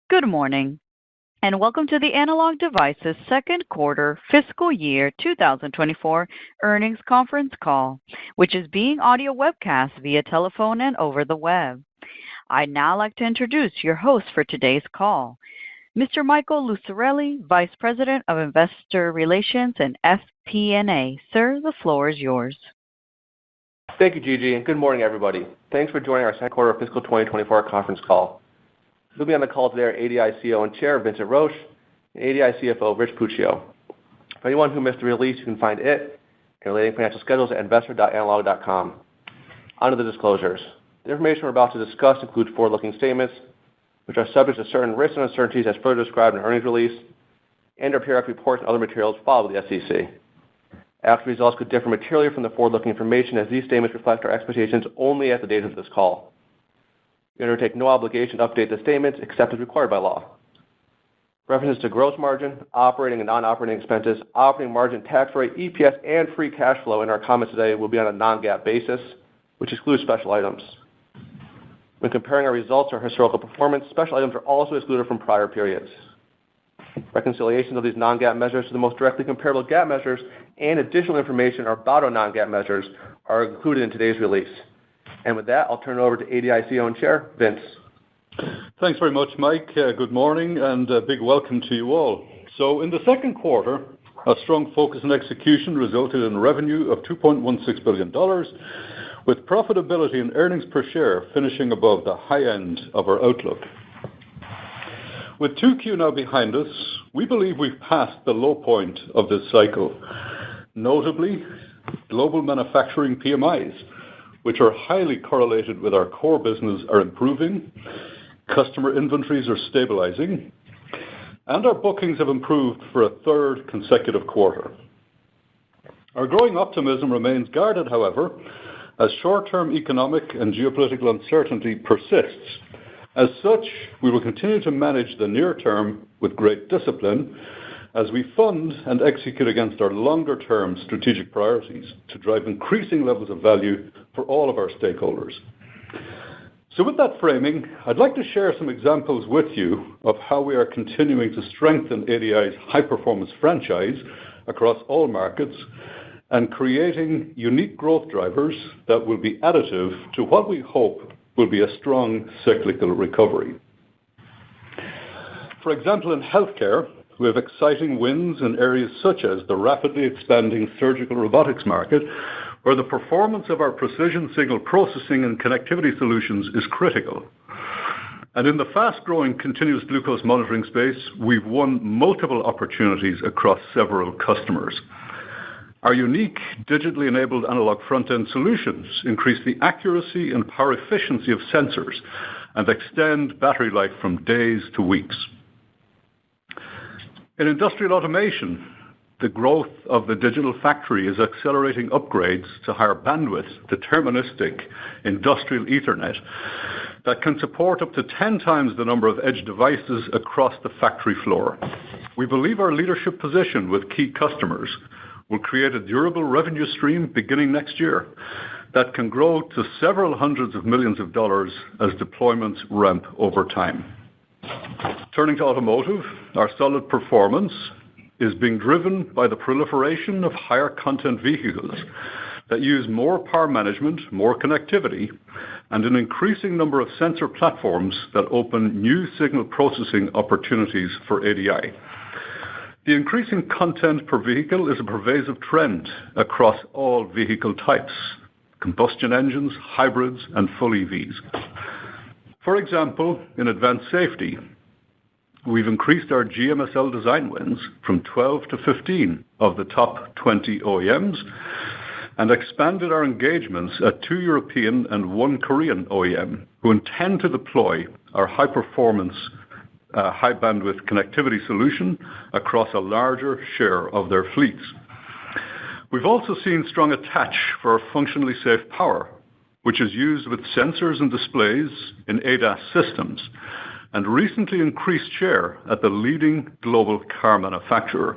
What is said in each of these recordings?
Good morning, and welcome to the Analog Devices second quarter fiscal year 2024 earnings conference call, which is being audio webcast via telephone and over the web. I'd now like to introduce your host for today's call, Mr. Michael Lucarelli, Vice President of Investor Relations and FP&A. Sir, the floor is yours. Thank you, Gigi, and good morning, everybody. Thanks for joining our second quarter fiscal 2024 conference call. We'll be on the call today are ADI CEO and Chair Vincent Roche and ADI CFO Rich Puccio. For anyone who missed the release, you can find it and relating financial schedules at investor.analog.com. On to the disclosures. The information we're about to discuss includes forward-looking statements, which are subject to certain risks and uncertainties as further described in the earnings release and our periodic reports and other materials filed with the SEC. Actual results could differ materially from the forward-looking information as these statements reflect our expectations only at the date of this call. We undertake no obligation to update the statements except as required by law. References to gross margin, operating and non-operating expenses, operating margin, tax rate, EPS, and free cash flow in our comments today will be on a non-GAAP basis, which excludes special items. When comparing our results or historical performance, special items are also excluded from prior periods. Reconciliations of these non-GAAP measures to the most directly comparable GAAP measures and additional information about our non-GAAP measures are included in today's release. And with that, I'll turn it over to ADI CEO and Chair, Vince. Thanks very much, Mike. Good morning and a big welcome to you all. So in the second quarter, a strong focus and execution resulted in revenue of $2.16 billion, with profitability and earnings per share finishing above the high end of our outlook. With 2Q now behind us, we believe we've passed the low point of this cycle. Notably, global manufacturing PMIs, which are highly correlated with our core business, are improving, customer inventories are stabilizing, and our bookings have improved for a third consecutive quarter. Our growing optimism remains guarded, however, as short-term economic and geopolitical uncertainty persists. As such, we will continue to manage the near term with great discipline as we fund and execute against our longer-term strategic priorities to drive increasing levels of value for all of our stakeholders. So with that framing, I'd like to share some examples with you of how we are continuing to strengthen ADI's high-performance franchise across all markets and creating unique growth drivers that will be additive to what we hope will be a strong cyclical recovery. For example, in healthcare, we have exciting wins in areas such as the rapidly expanding surgical robotics market, where the performance of our precision signal processing and connectivity solutions is critical. And in the fast-growing continuous glucose monitoring space, we've won multiple opportunities across several customers. Our unique digitally enabled analog front-end solutions increase the accuracy and power efficiency of sensors and extend battery life from days to weeks. In industrial automation, the growth of the digital factory is accelerating upgrades to higher bandwidth, deterministic industrial Ethernet that can support up to 10 times the number of edge devices across the factory floor. We believe our leadership position with key customers will create a durable revenue stream beginning next year that can grow to several hundreds of millions of dollars as deployments ramp over time. Turning to automotive, our solid performance is being driven by the proliferation of higher content vehicles that use more power management, more connectivity, and an increasing number of sensor platforms that open new signal processing opportunities for ADI. The increasing content per vehicle is a pervasive trend across all vehicle types: combustion engines, hybrids, and full EVs. For example, in advanced safety, we've increased our GMSL design wins from 12 to 15 of the top 20 OEMs and expanded our engagements at 2 European and 1 Korean OEM who intend to deploy our high-performance, high-bandwidth connectivity solution across a larger share of their fleets. We've also seen strong attach for our functionally safe power, which is used with sensors and displays in ADAS systems, and recently increased share at the leading global car manufacturer.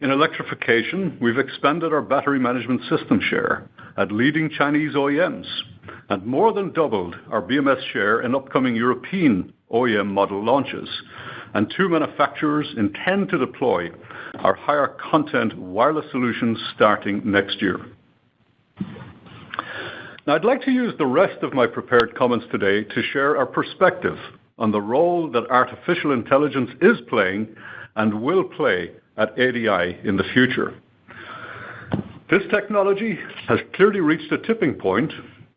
In electrification, we've expanded our battery management system share at leading Chinese OEMs and more than doubled our BMS share in upcoming European OEM model launches, and 2 manufacturers intend to deploy our higher content wireless solutions starting next year. Now, I'd like to use the rest of my prepared comments today to share our perspective on the role that artificial intelligence is playing and will play at ADI in the future. This technology has clearly reached a tipping point,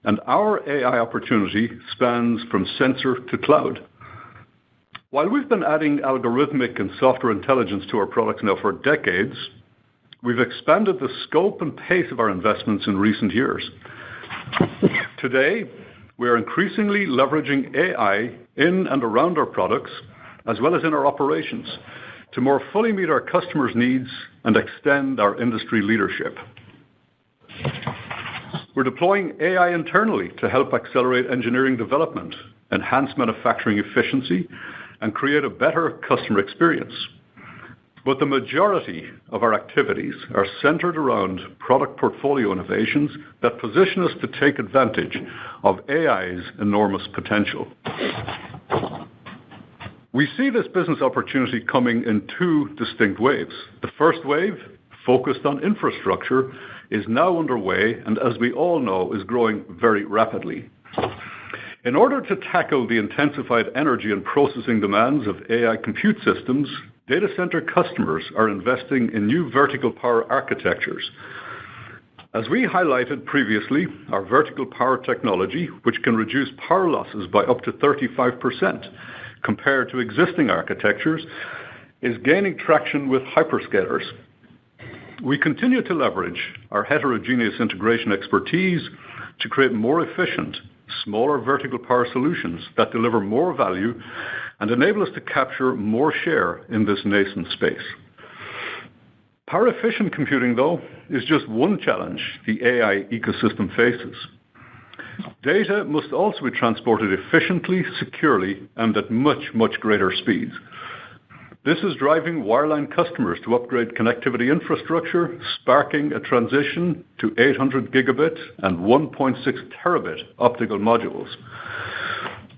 and our AI opportunity spans from sensor to cloud. While we've been adding algorithmic and software intelligence to our products now for decades, we've expanded the scope and pace of our investments in recent years. Today, we are increasingly leveraging AI in and around our products, as well as in our operations, to more fully meet our customers' needs and extend our industry leadership. We're deploying AI internally to help accelerate engineering development, enhance manufacturing efficiency, and create a better customer experience. But the majority of our activities are centered around product portfolio innovations that position us to take advantage of AI's enormous potential. We see this business opportunity coming in 2 distinct waves. The first wave, focused on infrastructure, is now underway and, as we all know, is growing very rapidly. In order to tackle the intensified energy and processing demands of AI compute systems, data center customers are investing in new vertical power architectures. As we highlighted previously, our vertical power technology, which can reduce power losses by up to 35% compared to existing architectures, is gaining traction with hyperscalers. We continue to leverage our heterogeneous integration expertise to create more efficient, smaller vertical power solutions that deliver more value and enable us to capture more share in this nascent space. Power-efficient computing, though, is just one challenge the AI ecosystem faces. Data must also be transported efficiently, securely, and at much, much greater speeds. This is driving wireline customers to upgrade connectivity infrastructure, sparking a transition to 800 gigabit and 1.6 terabit optical modules.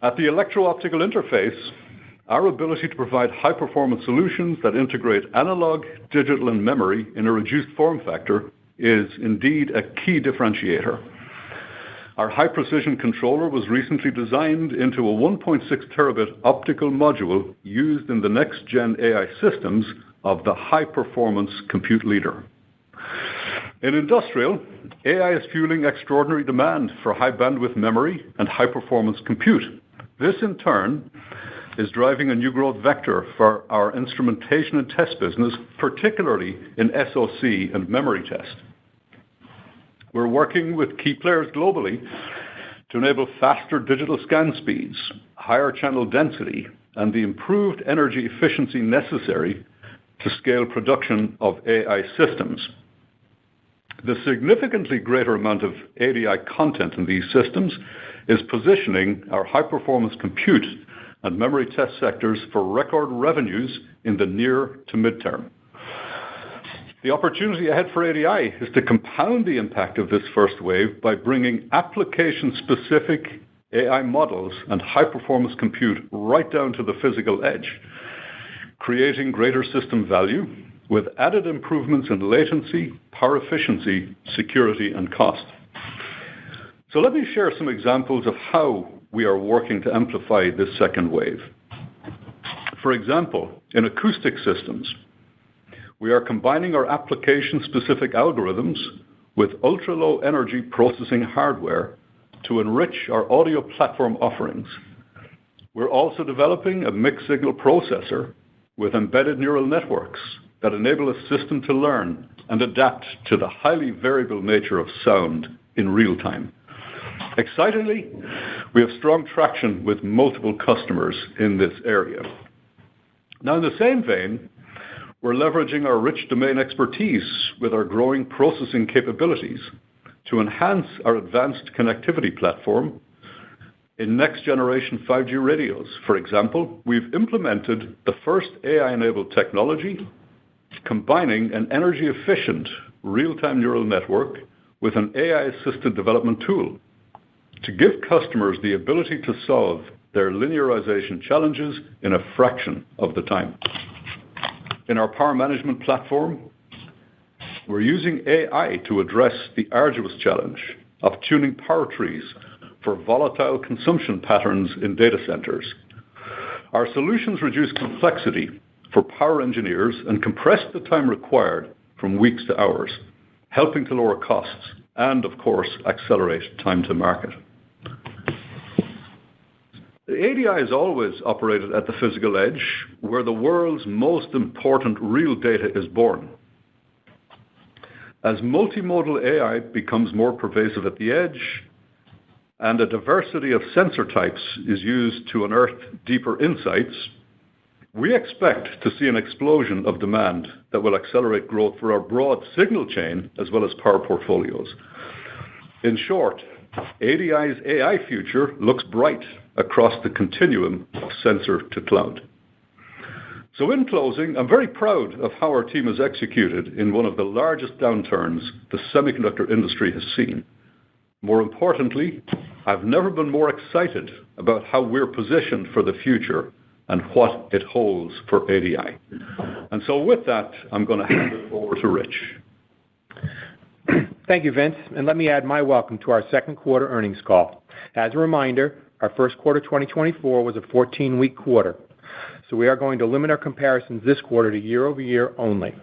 At the electro-optical interface, our ability to provide high-performance solutions that integrate analog, digital, and memory in a reduced form factor is indeed a key differentiator. Our high-precision controller was recently designed into a 1.6 terabit optical module used in the next-gen AI systems of the high-performance compute leader. In industrial, AI is fueling extraordinary demand for high-bandwidth memory and high-performance compute. This, in turn, is driving a new growth vector for our instrumentation and test business, particularly in SoC and memory test. We're working with key players globally to enable faster digital scan speeds, higher channel density, and the improved energy efficiency necessary to scale production of AI systems. The significantly greater amount of ADI content in these systems is positioning our high-performance compute and memory test sectors for record revenues in the near to midterm. The opportunity ahead for ADI is to compound the impact of this first wave by bringing application-specific AI models and high-performance compute right down to the physical edge, creating greater system value with added improvements in latency, power efficiency, security, and cost. So let me share some examples of how we are working to amplify this second wave. For example, in acoustic systems, we are combining our application-specific algorithms with ultra-low energy processing hardware to enrich our audio platform offerings. We're also developing a mixed-signal processor with embedded neural networks that enable a system to learn and adapt to the highly variable nature of sound in real time. Excitingly, we have strong traction with multiple customers in this area. Now, in the same vein, we're leveraging our rich domain expertise with our growing processing capabilities to enhance our advanced connectivity platform in next-generation 5G radios. For example, we've implemented the first AI-enabled technology combining an energy-efficient real-time neural network with an AI-assisted development tool to give customers the ability to solve their linearization challenges in a fraction of the time. In our power management platform, we're using AI to address the arduous challenge of tuning power trees for volatile consumption patterns in data centers. Our solutions reduce complexity for power engineers and compress the time required from weeks to hours, helping to lower costs and, of course, accelerate time to market. The ADI has always operated at the physical edge, where the world's most important real data is born. As multimodal AI becomes more pervasive at the edge, and a diversity of sensor types is used to unearth deeper insights, we expect to see an explosion of demand that will accelerate growth for our broad signal chain as well as power portfolios. In short, ADI's AI future looks bright across the continuum of sensor to cloud. So in closing, I'm very proud of how our team has executed in one of the largest downturns the semiconductor industry has seen. More importantly, I've never been more excited about how we're positioned for the future and what it holds for ADI. And so with that, I'm going to hand it over to Rich. Thank you, Vince, and let me add my welcome to our second quarter earnings call. As a reminder, our first quarter 2024 was a 14-week quarter, so we are going to limit our comparisons this quarter to year-over-year only.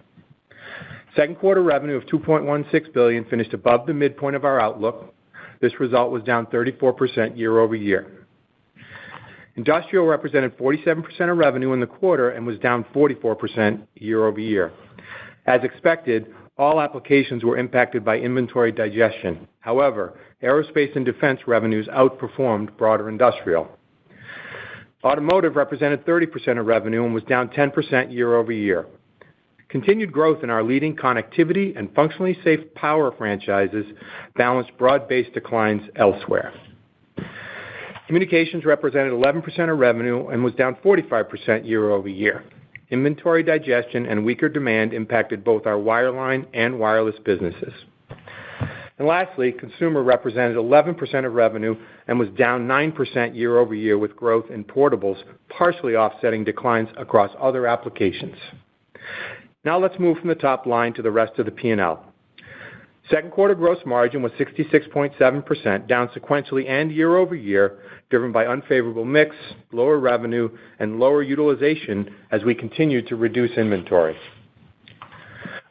Second quarter revenue of $2.16 billion finished above the midpoint of our outlook. This result was down 34% year-over-year. Industrial represented 47% of revenue in the quarter and was down 44% year-over-year. As expected, all applications were impacted by inventory digestion. However, aerospace and defense revenues outperformed broader industrial. Automotive represented 30% of revenue and was down 10% year-over-year. Continued growth in our leading connectivity and functionally safe power franchises balanced broad-based declines elsewhere. Communications represented 11% of revenue and was down 45% year-over-year. Inventory digestion and weaker demand impacted both our wireline and wireless businesses. And lastly, consumer represented 11% of revenue and was down 9% year-over-year, with growth in portables partially offsetting declines across other applications. Now let's move from the top line to the rest of the P&L. Second quarter gross margin was 66.7%, down sequentially and year-over-year, driven by unfavorable mix, lower revenue, and lower utilization as we continue to reduce inventory.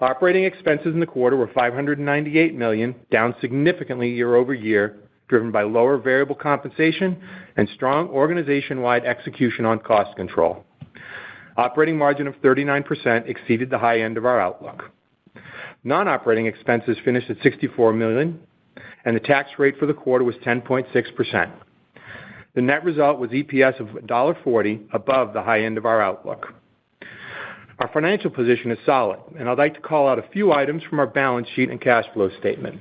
Operating expenses in the quarter were $598 million, down significantly year-over-year, driven by lower variable compensation and strong organization-wide execution on cost control. Operating margin of 39% exceeded the high end of our outlook. Non-operating expenses finished at $64 million, and the tax rate for the quarter was 10.6%. The net result was EPS of $1.40, above the high end of our outlook. Our financial position is solid, and I'd like to call out a few items from our balance sheet and cash flow statement.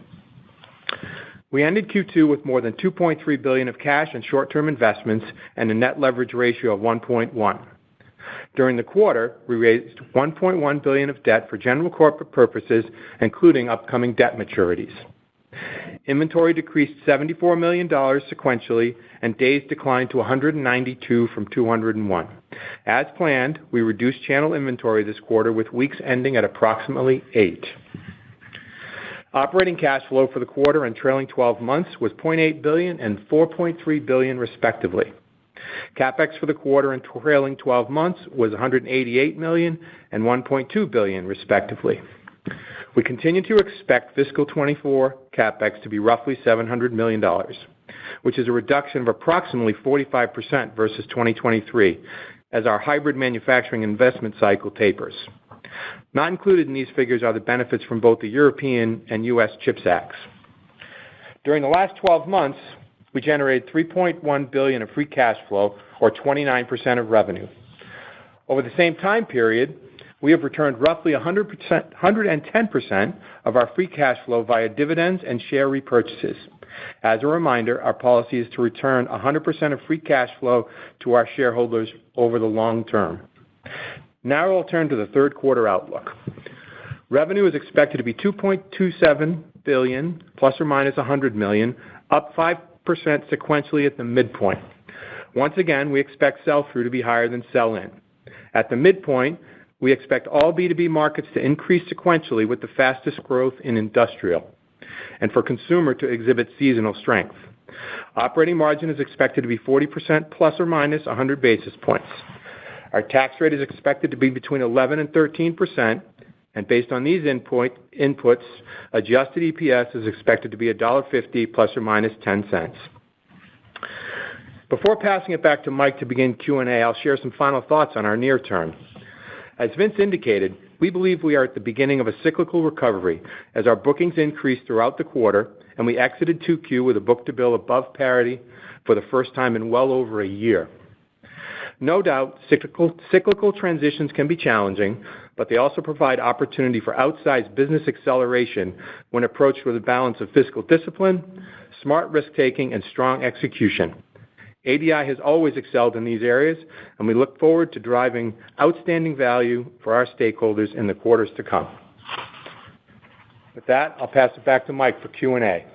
We ended Q2 with more than $2.3 billion of cash and short-term investments and a net leverage ratio of 1.1. During the quarter, we raised $1.1 billion of debt for general corporate purposes, including upcoming debt maturities. Inventory decreased $74 million sequentially, and days declined to 192 from 201. As planned, we reduced channel inventory this quarter, with weeks ending at approximately 8. Operating cash flow for the quarter and trailing 12 months was $0.8 billion and $4.3 billion, respectively. CapEx for the quarter and trailing 12 months was $188 million and $1.2 billion, respectively. We continue to expect fiscal 24 CapEx to be roughly $700 million, which is a reduction of approximately 45% versus 2023, as our hybrid manufacturing investment cycle tapers. Not included in these figures are the benefits from both the European and U.S. CHIPS Acts. During the last 12 months, we generated $3.1 billion of free cash flow, or 29% of revenue. Over the same time period, we have returned roughly 110% of our free cash flow via dividends and share repurchases. As a reminder, our policy is to return 100% of free cash flow to our shareholders over the long term. Now I'll turn to the third quarter outlook. Revenue is expected to be $2.27 billion, plus or minus $100 million, up 5% sequentially at the midpoint. Once again, we expect sell-through to be higher than sell-in. At the midpoint, we expect all B2B markets to increase sequentially with the fastest growth in industrial, and for consumer to exhibit seasonal strength. Operating margin is expected to be 40% plus or minus 100 basis points. Our tax rate is expected to be between 11 and 13%, and based on these inputs, adjusted EPS is expected to be $1.50 plus or minus 10 cents. Before passing it back to Mike to begin Q&A, I'll share some final thoughts on our near term. As Vince indicated, we believe we are at the beginning of a cyclical recovery as our bookings increased throughout the quarter, and we exited 2Q with a book-to-bill above parity for the first time in well over a year. No doubt, cyclical transitions can be challenging, but they also provide opportunity for outsized business acceleration when approached with a balance of fiscal discipline, smart risk-taking, and strong execution. ADI has always excelled in these areas, and we look forward to driving outstanding value for our stakeholders in the quarters to come. With that, I'll pass it back to Mike for Q&A.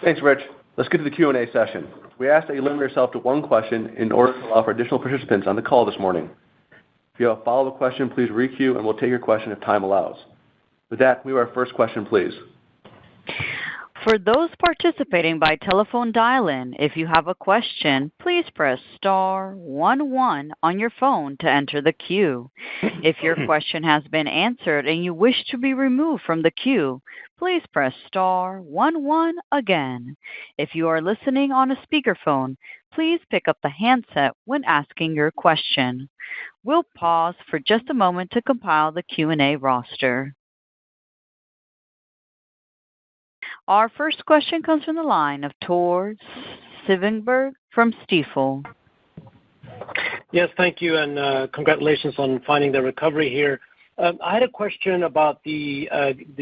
Thanks, Rich. Let's get to the Q&A session. We ask that you limit yourself to one question in order to allow for additional participants on the call this morning. If you have a follow-up question, please re-queue, and we'll take your question if time allows. With that, we have our first question, please. For those participating by telephone dial-in, if you have a question, please press star 11 on your phone to enter the queue. If your question has been answered and you wish to be removed from the queue, please press star 11 again. If you are listening on a speakerphone, please pick up the handset when asking your question. We'll pause for just a moment to compile the Q&A roster. Our first question comes from the line of Tore Svanberg from Stifel. Yes, thank you, and congratulations on finding the recovery here. I had a question about the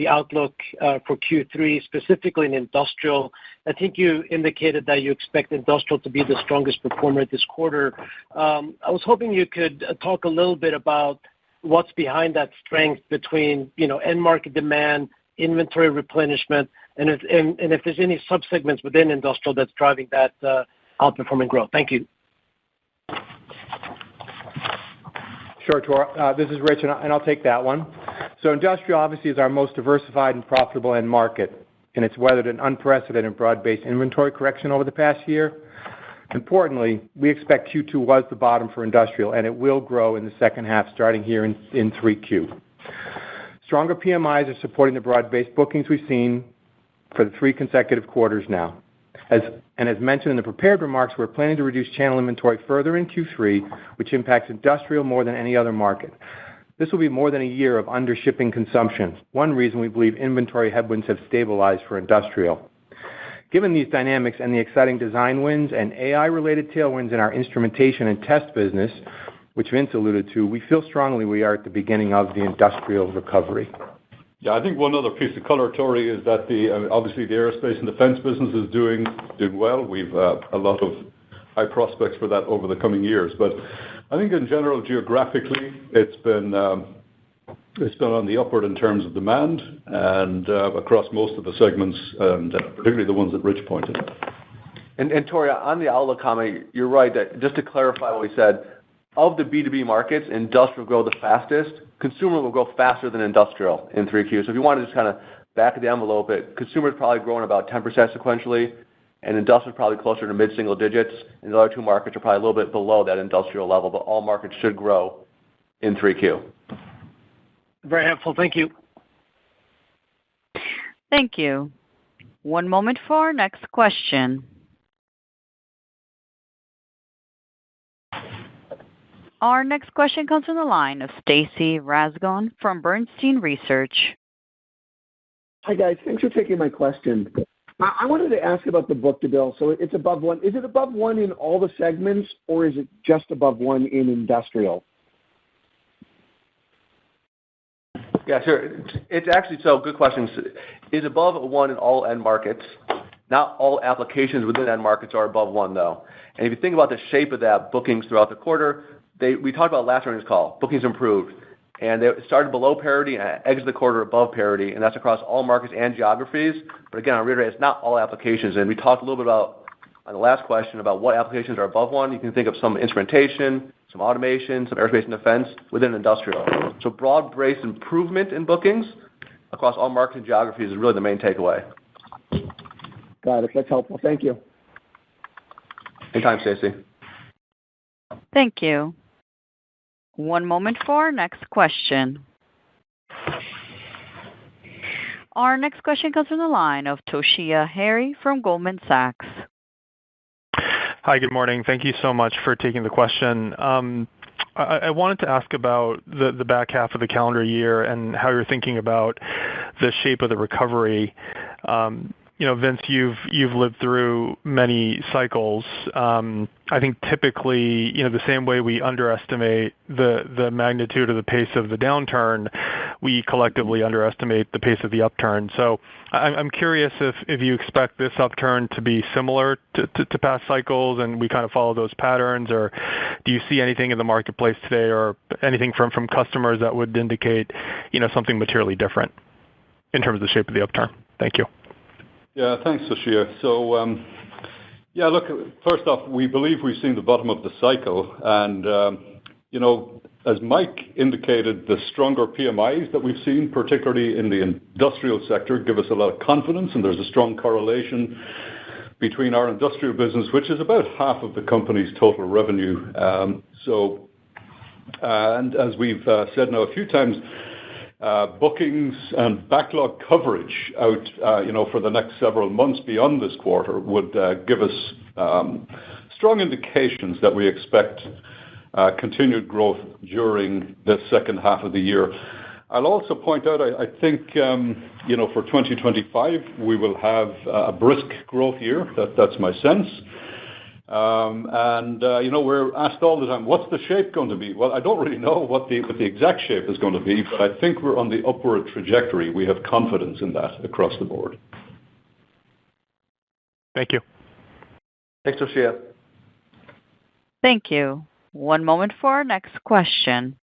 outlook for Q3, specifically in industrial. I think you indicated that you expect industrial to be the strongest performer this quarter. I was hoping you could talk a little bit about what's behind that strength between end market demand, inventory replenishment, and if there's any subsegments within industrial that's driving that outperforming growth. Thank you. Sure, Tor. This is Rich, and I'll take that one. So industrial obviously is our most diversified and profitable end market, and it's weathered an unprecedented broad-based inventory correction over the past year. Importantly, we expect Q2 was the bottom for industrial, and it will grow in the second half starting here in 3Q. Stronger PMIs are supporting the broad-based bookings we've seen for the 3 consecutive quarters now. As mentioned in the prepared remarks, we're planning to reduce channel inventory further in Q3, which impacts industrial more than any other market. This will be more than a year of under-shipping consumption, one reason we believe inventory headwinds have stabilized for industrial. Given these dynamics and the exciting design wins and AI-related tailwinds in our instrumentation and test business, which Vince alluded to, we feel strongly we are at the beginning of the industrial recovery. Yeah, I think one other piece of color, Tori, is that obviously the aerospace and defense business is doing well. We've a lot of high prospects for that over the coming years. But I think in general, geographically, it's been on the upward in terms of demand and across most of the segments, and particularly the ones that Rich pointed out. And Tori, on the outlook comment, you're right. That just to clarify what we said, of the B2B markets, industrial will grow the fastest. Consumer will grow faster than industrial in 3Q. So if you want to just kind of back of the envelope it, consumer is probably growing about 10% sequentially, and industrial is probably closer to mid-single digits, and the other 2 markets are probably a little bit below that industrial level, but all markets should grow in 3Q. Very helpful. Thank you. Thank you. One moment for our next question. Our next question comes from the line of Stacy Rasgon from Bernstein Research. Hi, guys. Thanks for taking my question. I wanted to ask about the book-to-bill. So it's above 1. Is it above 1 in all the segments, or is it just above 1 in industrial? Yeah, sure. It's actually, so good question. It's above 1 in all end markets. Not all applications within end markets are above 1, though. And if you think about the shape of that, bookings throughout the quarter, we talked about last earnings call. Bookings improved, and they started below parity and exited the quarter above parity, and that's across all markets and geographies. But again, I'll reiterate, it's not all applications. And we talked a little bit about On the last question about what applications are above 1, you can think of some instrumentation, some automation, some aerospace and defense within industrial. So broad-based improvement in bookings across all markets and geographies is really the main takeaway. Got it. That's helpful. Thank you. Anytime, Stacy. Thank you. One moment for our next question. Our next question comes from the line of Toshiya Hari from Goldman Sachs. Hi, good morning. Thank you so much for taking the question. I wanted to ask about the back half of the calendar year and how you're thinking about the shape of the recovery. Vince, you've lived through many cycles. I think typically, the same way we underestimate the magnitude of the pace of the downturn, we collectively underestimate the pace of the upturn. So I'm curious if you expect this upturn to be similar to past cycles and we kind of follow those patterns, or do you see anything in the marketplace today or anything from customers that would indicate, something materially different in terms of the shape of the upturn? Thank you. Yeah, thanks, Toshiya. So, look, first off, we believe we've seen the bottom of the cycle. And, as Mike indicated, the stronger PMIs that we've seen, particularly in the industrial sector, give us a lot of confidence. And there's a strong correlation between our industrial business, which is about half of the company's total revenue. And as we've said now a few times, bookings and backlog coverage out, for the next several months beyond this quarter would give us strong indications that we expect continued growth during the second half of the year. I'll also point out, I think, for 2025, we will have a brisk growth year. That's my sense. We're asked all the time, what's the shape going to be? Well, I don't really know what the exact shape is going to be, but I think we're on the upward trajectory. We have confidence in that across the board. Thank you. Thanks, Toshiya. Thank you. One moment for our next question.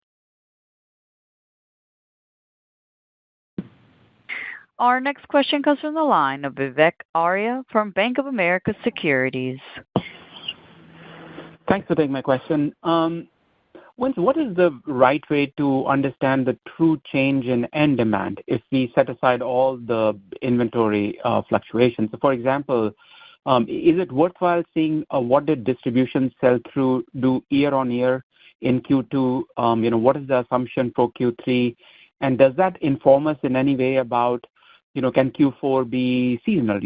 Our next question comes from the line of Vivek Arya from Bank of America Securities. Thanks for taking my question. What is the right way to understand the true change in end demand if we set aside all the inventory fluctuations? So, for example, is it worthwhile seeing what did distribution sell through do year on year in Q2? What is the assumption for Q3? And does that inform us in any way about, can Q4 be seasonal,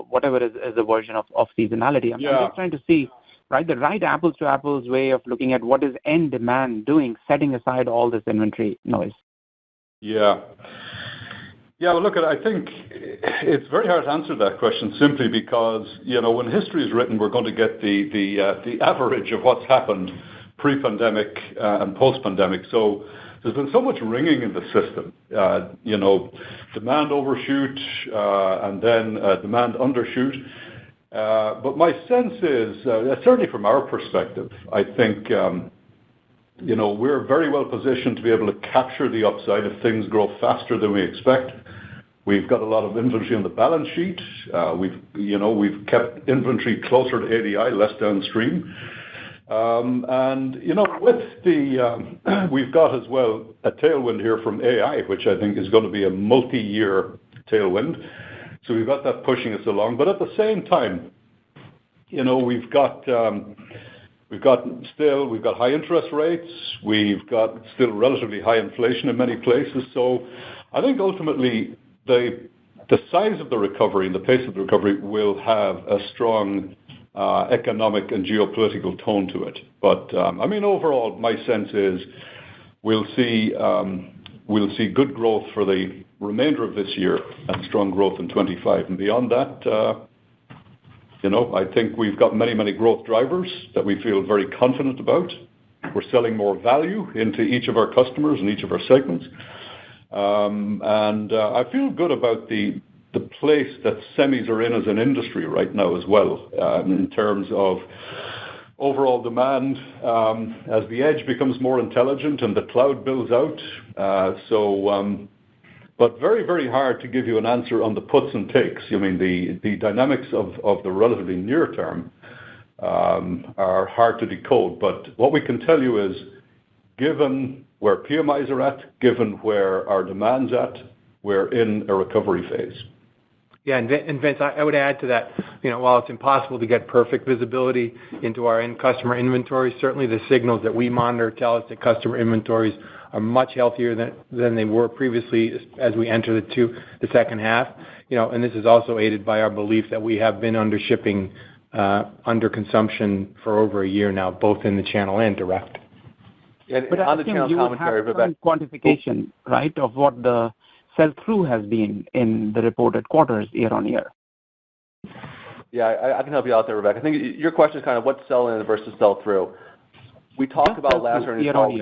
whatever is the version of seasonality? I'm just trying to see, the right apples to apples way of looking at what is end demand doing, setting aside all this inventory noise. Yeah. Well, look, I think it's very hard to answer that question simply because, when history is written, we're going to get the average of what's happened pre-pandemic and post-pandemic. So there's been so much ringing in the system, demand overshoot and then demand undershoot. But my sense is, certainly from our perspective, I think, we're very well positioned to be able to capture the upside if things grow faster than we expect. We've got a lot of inventory on the balance sheet. We've kept inventory closer to ADI, less downstream. We've got as well a tailwind here from AI, which I think is going to be a multi-year tailwind. So we've got that pushing us along. But at the same time, we've got high interest rates. We've got still relatively high inflation in many places. So I think ultimately the size of the recovery and the pace of the recovery will have a strong economic and geopolitical tone to it. But overall, my sense is we'll see good growth for the remainder of this year and strong growth in 25. And beyond that, I think we've got many, many growth drivers that we feel very confident about. We're selling more value into each of our customers and each of our segments. I feel good about the place that semis are in as an industry right now as well, in terms of overall demand, as the edge becomes more intelligent and the cloud builds out. but very, very hard to give you an answer on the puts and takes. I mean, the dynamics of the relatively near term are hard to decode. But what we can tell you is, given where PMIs are at, given where our demand's at, we're in a recovery phase. Yeah, and Vince, I would add to that, while it's impossible to get perfect visibility into our end customer inventory, certainly the signals that we monitor tell us that customer inventories are much healthier than they were previously as we enter the second half. And this is also aided by our belief that we have been under shipping, under consumption for over a year now, both in the channel and direct. But on the channel commentary, would have some quantification, right, of what the sell-through has been in the reported quarters year on year. Yeah, I can help you out there, Rebecca. I think your question is kind of what's sell-in versus sell-through. We talked about last earnings call.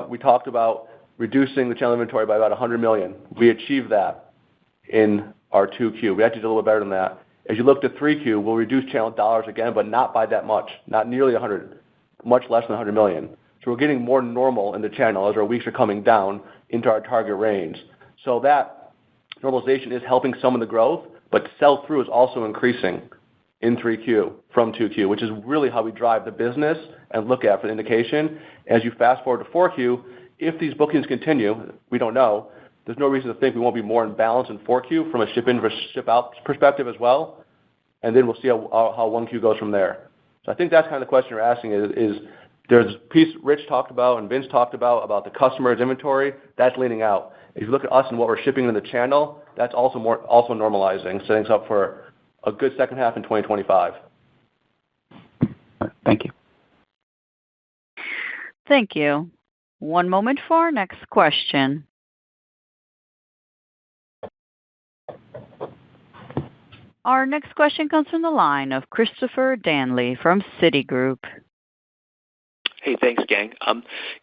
We talked about reducing the channel inventory by about $100 million. We achieved that in our 2Q. We actually did a little better than that. As you look to 3Q, we'll reduce channel dollars again, but not by that much, not nearly 100, much less than 100 million. So we're getting more normal in the channel as our weeks are coming down into our target range. So that normalization is helping some of the growth, but sell-through is also increasing in 3Q from 2Q, which is really how we drive the business and look at for the indication. As you fast forward to 4Q, if these bookings continue, we don't know, there's no reason to think we won't be more in balance in 4Q from a ship-in versus ship-out perspective as well. And then we'll see how 1Q goes from there. So I think that's kind of the question you're asking is there's a piece Rich talked about and Vince talked about the customer's inventory. That's leaning out. If you look at us and what we're shipping in the channel, that's also normalizing, setting us up for a good second half in 2025. Thank you. Thank you. One moment for our next question. Our next question comes from the line of Christopher Danley from Citigroup. Hey, thanks, gang.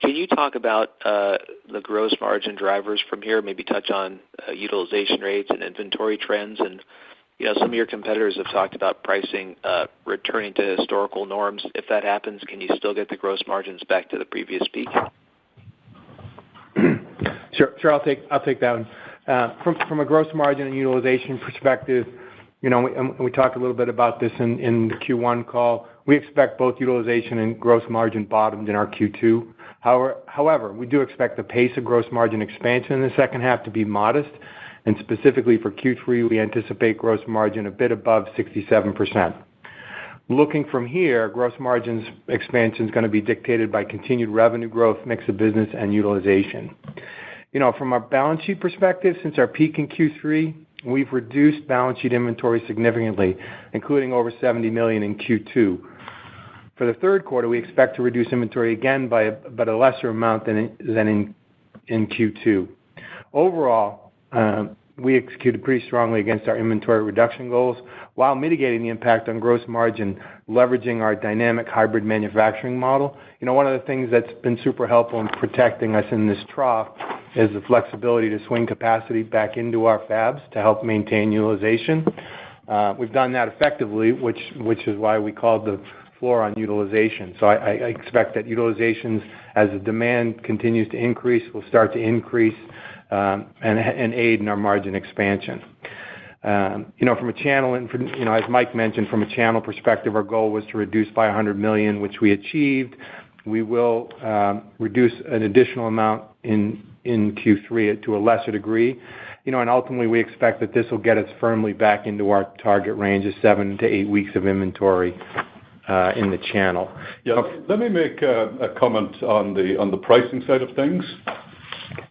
Can you talk about the gross margin drivers from here? Maybe touch on utilization rates and inventory trends. And some of your competitors have talked about pricing returning to historical norms. If that happens, can you still get the gross margins back to the previous peak? Sure. I'll take that one. From a gross margin and utilization perspective, we talked a little bit about this in the Q1 call. We expect both utilization and gross margin bottomed in our Q2. However, we do expect the pace of gross margin expansion in the second half to be modest, and specifically for Q3, we anticipate gross margin a bit above 67%. Looking from here, gross margins expansion is going to be dictated by continued revenue growth, mix of business, and utilization. From our balance sheet perspective, since our peak in Q3, we've reduced balance sheet inventory significantly, including over $70 million in Q2. For the third quarter, we expect to reduce inventory again by a lesser amount than in Q2. Overall, we executed pretty strongly against our inventory reduction goals while mitigating the impact on gross margin, leveraging our dynamic hybrid manufacturing model. One of the things that's been super helpful in protecting us in this trough is the flexibility to swing capacity back into our fabs to help maintain utilization. We've done that effectively, which is why we called the floor on utilization. So I expect that utilizations, as the demand continues to increase, will start to increase and aid in our margin expansion. From a channel, as Mike mentioned, from a channel perspective, our goal was to reduce by $100 million, which we achieved. We will reduce an additional amount in Q3 to a lesser degree. And ultimately, we expect that this will get us firmly back into our target range of 7 to 8 weeks of inventory in the channel. Yeah, let me make a comment on the pricing side of things.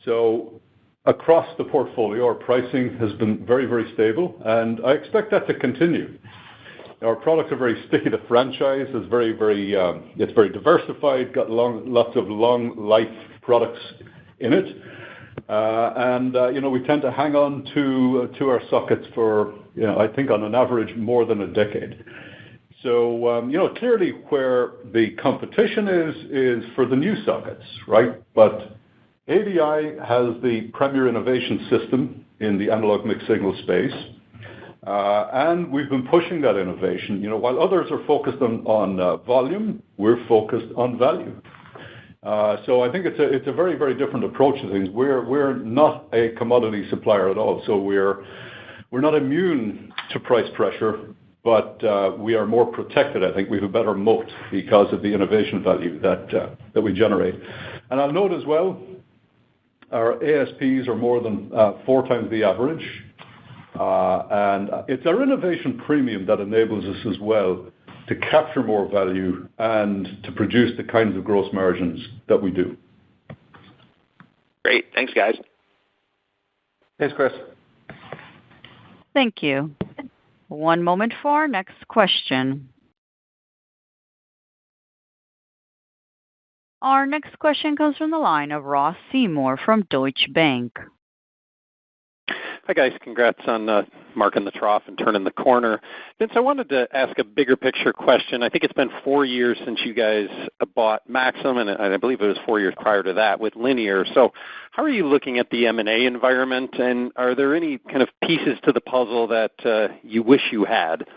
So across the portfolio, our pricing has been very, very stable, and I expect that to continue. Our products are very sticky. The franchise is very diversified, got lots of long life products in it, and we tend to hang on to our sockets for I think on an average more than a decade. So clearly where the competition is for the new sockets, right? But ADI has the premier innovation system in the analog mixed signal space, and we've been pushing that innovation. While others are focused on volume, we're focused on value. So I think it's a very, very different approach to things. We're not a commodity supplier at all, so we're not immune to price pressure, but we are more protected. I think we have a better moat because of the innovation value that we generate. And I'll note as well, our ASPs are more than 4 times the average, and it's our innovation premium that enables us as well to capture more value and to produce the kinds of gross margins that we do. Great. Thanks, guys. Thanks, Chris. Thank you. One moment for our next question. Our next question comes from the line of Ross Seymour from Deutsche Bank. Hi, guys. Congrats on marking the trough and turning the corner. Vince, I wanted to ask a bigger picture question. I think it's been 4 years since you guys bought Maxim, and I believe it was 4 years prior to that with Linear. So how are you looking at the M&A environment, and are there any kind of pieces to the puzzle that you wish you had?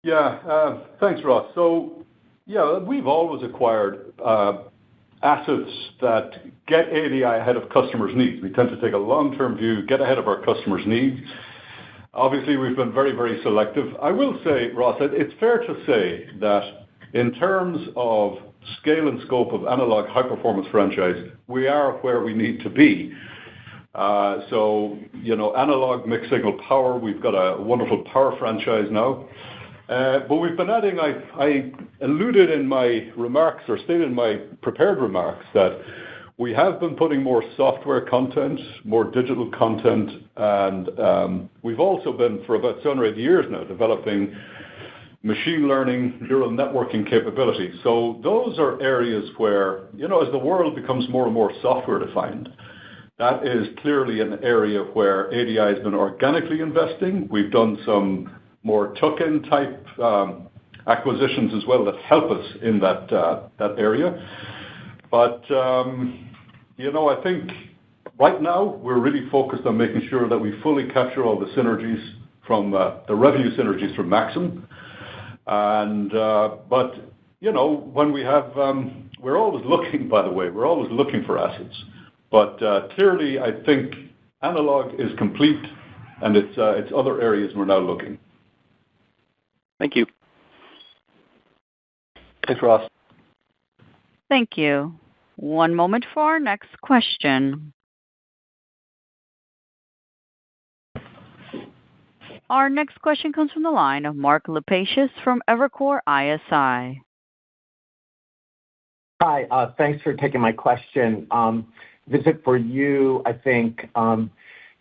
Yeah, thanks, Ross. So, yeah, we've always acquired assets that get ADI ahead of customers' needs. We tend to take a long-term view, get ahead of our customers' needs. Obviously, we've been very, very selective. I will say, Ross, it's fair to say that in terms of scale and scope of analog high-performance franchise, we are where we need to be. So, analog mixed signal power, we've got a wonderful power franchise now. But we've been adding, I alluded in my remarks or stated in my prepared remarks that we have been putting more software content, more digital content, and we've also been, for about 7 or 8 years now, developing machine learning, neural networking capabilities. So those are areas where, as the world becomes more and more software defined, that is clearly an area where ADI has been organically investing. We've done some more tuck-in type acquisitions as well that help us in that area. But, I think right now we're really focused on making sure that we fully capture all the synergies from the revenue synergies from Maxim. And, but, when we have, we're always looking, by the way, we're always looking for assets. But clearly, I think analog is complete, and it's other areas we're now looking. Thank you. Thanks, Ross. Thank you. One moment for our next question. Our next question comes from the line of Mark Lipacis from Evercore ISI. Hi, thanks for taking my question. This is for you, I think.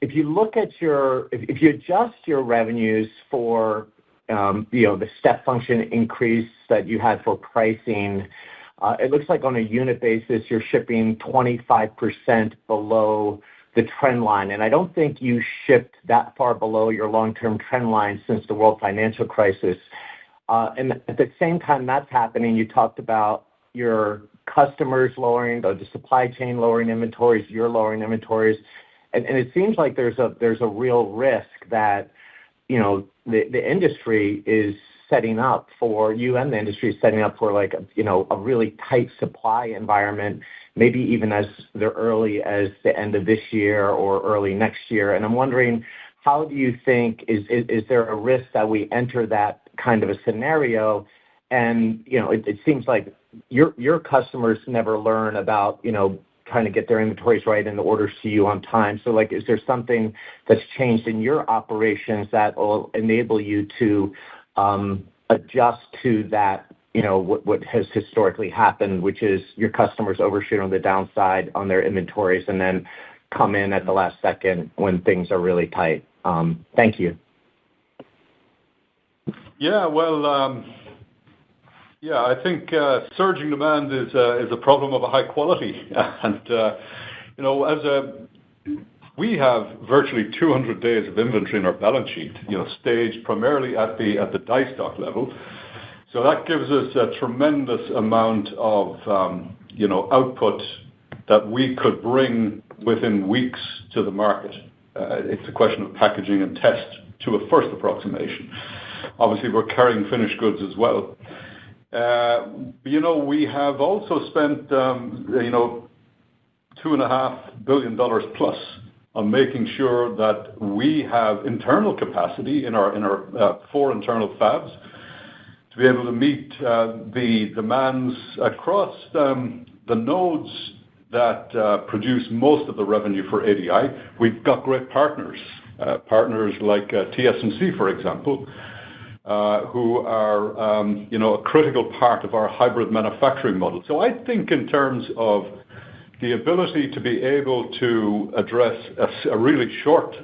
If you adjust your revenues for the step function increase that you had for pricing, it looks like on a unit basis, you're shipping 25% below the trend line. And I don't think you shipped that far below your long-term trend line since the world financial crisis. And at the same time that's happening, you talked about your customers lowering, the supply chain lowering inventories, you're lowering inventories. And it seems like there's a real risk that the industry is setting up for you, and the industry is setting up for a really tight supply environment, maybe even as early as the end of this year or early next year. And I'm wondering, how do you think is there a risk that we enter that kind of a scenario? And it seems like your customers never learn about trying to get their inventories right and the orders to you on time. So, is there something that's changed in your operations that will enable you to adjust to that, what has historically happened, which is your customers overshoot on the downside on their inventories and then come in at the last second when things are really tight? Thank you. Yeah, well, I think surging demand is a problem of a high quality, and we have virtually 200 days of inventory in our balance sheet, staged primarily at the die stock level. So that gives us a tremendous amount of output that we could bring within weeks to the market. It's a question of packaging and test to a first approximation. Obviously, we're carrying finished goods as well. We have also spent, $2.5 billion plus on making sure that we have internal capacity in our 4 internal fabs to be able to meet the demands across the nodes that produce most of the revenue for ADI. We've got great partners like TSMC, for example, who are a critical part of our hybrid manufacturing model. So I think in terms of the ability to be able to address a really short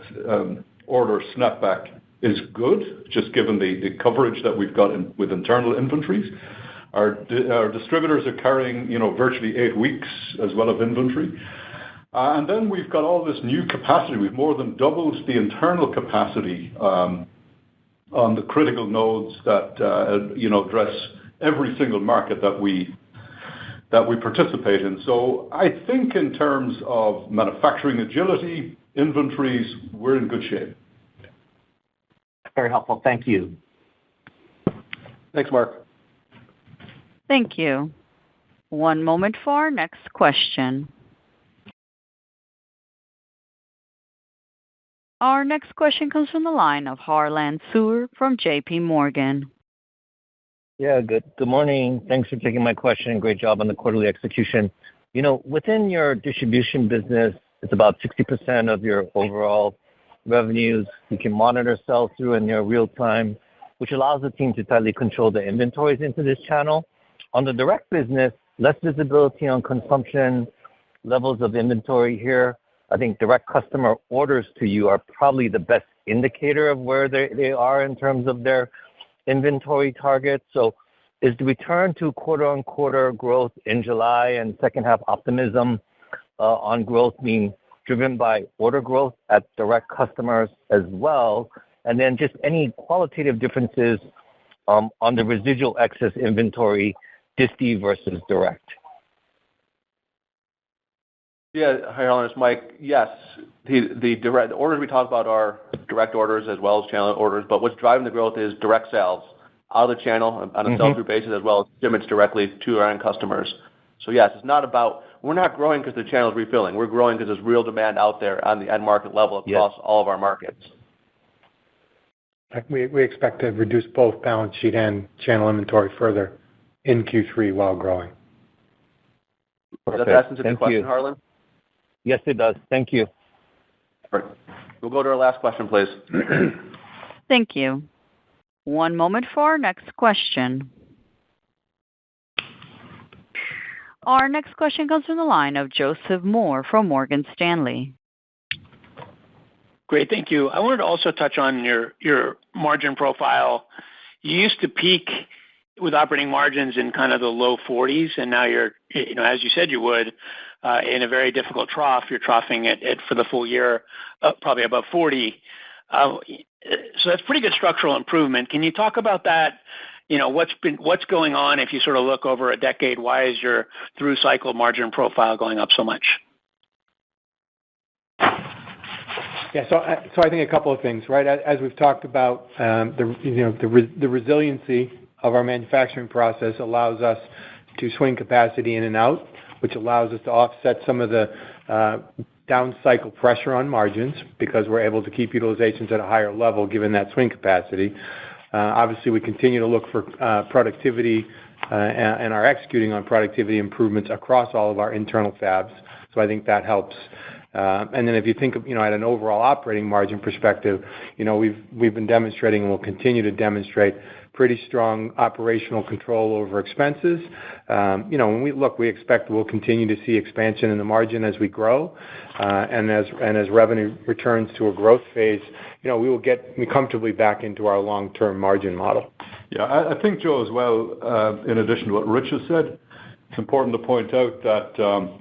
order snapback is good, just given the coverage that we've got with internal inventories. Our distributors are carrying virtually 8 weeks as well of inventory. And then we've got all this new capacity. We've more than doubled the internal capacity on the critical nodes that address every single market that we participate in. So I think in terms of manufacturing agility, inventories, we're in good shape. Very helpful. Thank you. Thanks, Mark. Thank you. One moment for our next question. Our next question comes from the line of Harlan Sur from JP Morgan. Yeah, good morning. Thanks for taking my question. Great job on the quarterly execution. Within your distribution business, it's about 60% of your overall revenues. You can monitor sell-through in near real time, which allows the team to tightly control the inventories into this channel. On the direct business, less visibility on consumption, levels of inventory here. I think direct customer orders to you are probably the best indicator of where they are in terms of their inventory targets. So is the return to quarter-on-quarter growth in July and second half optimism on growth being driven by order growth at direct customers as well? And then just any qualitative differences on the residual excess inventory, disti versus direct? Yeah, hi, Harlan, it's Mike. Yes, the direct orders we talk about are direct orders as well as channel orders, but what's driving the growth is direct sales out of the channel on a sell-through basis as well as shipments directly to our end customers. So yes, it's not about, we're not growing because the channel is refilling. We're growing because there's real demand out there on the end market level across all of our markets. We expect to reduce both balance sheet and channel inventory further in Q3 while growing. Does that answer the question, Harlan? Yes, it does. Thank you. All right. We'll go to our last question, please. Thank you. One moment for our next question. Our next question comes from the line of Joseph Moore from Morgan Stanley. Great, thank you. I wanted to also touch on your margin profile. You used to peak with operating margins in kind of the low 40s, and now you're, as you said you would, in a very difficult trough. You're troughing it for the full year, probably above 40. So that's pretty good structural improvement. Can you talk about that? What's going on if you sort of look over a decade? Why is your through cycle margin profile going up so much? Yeah, so I think a couple of things, right? As we've talked about, the resiliency of our manufacturing process allows us to swing capacity in and out, which allows us to offset some of the down cycle pressure on margins because we're able to keep utilizations at a higher level given that swing capacity. Obviously, we continue to look for productivity and are executing on productivity improvements across all of our internal fabs. So I think that helps. And then if you think of, at an overall operating margin perspective, we've been demonstrating and will continue to demonstrate pretty strong operational control over expenses. When we expect we'll continue to see expansion in the margin as we grow, and as revenue returns to a growth phase, we will get comfortably back into our long-term margin model. Yeah, I think, Joe, as well, in addition to what Rich has said, it's important to point out that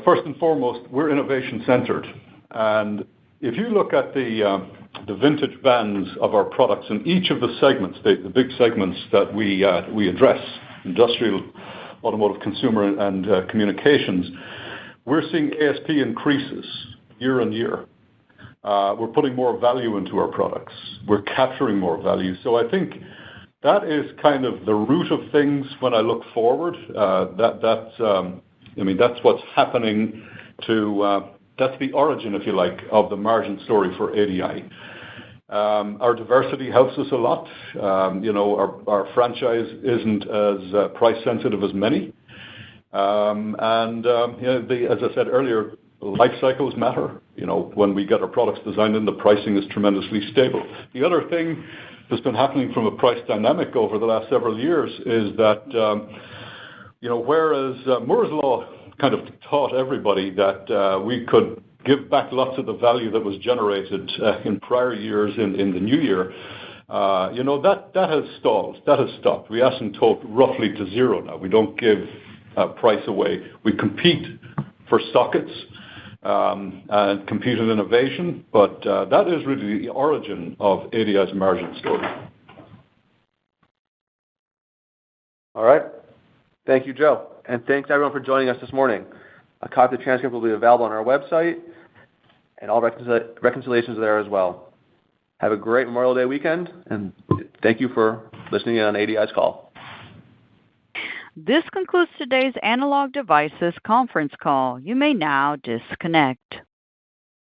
first and foremost, we're innovation-centered. And if you look at the vintage bands of our products in each of the segments, the big segments that we address, industrial, automotive, consumer, and communications, we're seeing ASP increases year on year. We're putting more value into our products. We're capturing more value. So I think that is kind of the root of things when I look forward. That's what's happening to, that's the origin, if you like, of the margin story for ADI. Our diversity helps us a lot. Our franchise isn't as price sensitive as many. As I said earlier, life cycles matter. When we get our products designed in, the pricing is tremendously stable. The other thing that's been happening from a price dynamic over the last several years is that, whereas Moore's Law kind of taught everybody that we could give back lots of the value that was generated in prior years in the new year, that has stalled. That has stopped. We asymptote roughly to zero now. We don't give price away. We compete for sockets and compete in innovation, but that is really the origin of ADI's margin story. All right. Thank you, Joe. And thanks, everyone, for joining us this morning. A copy of the transcript will be available on our website, and all reconciliations are there as well. Have a great Memorial Day weekend, and thank you for listening in on ADI's call. This concludes today's Analog Devices conference call. You may now disconnect.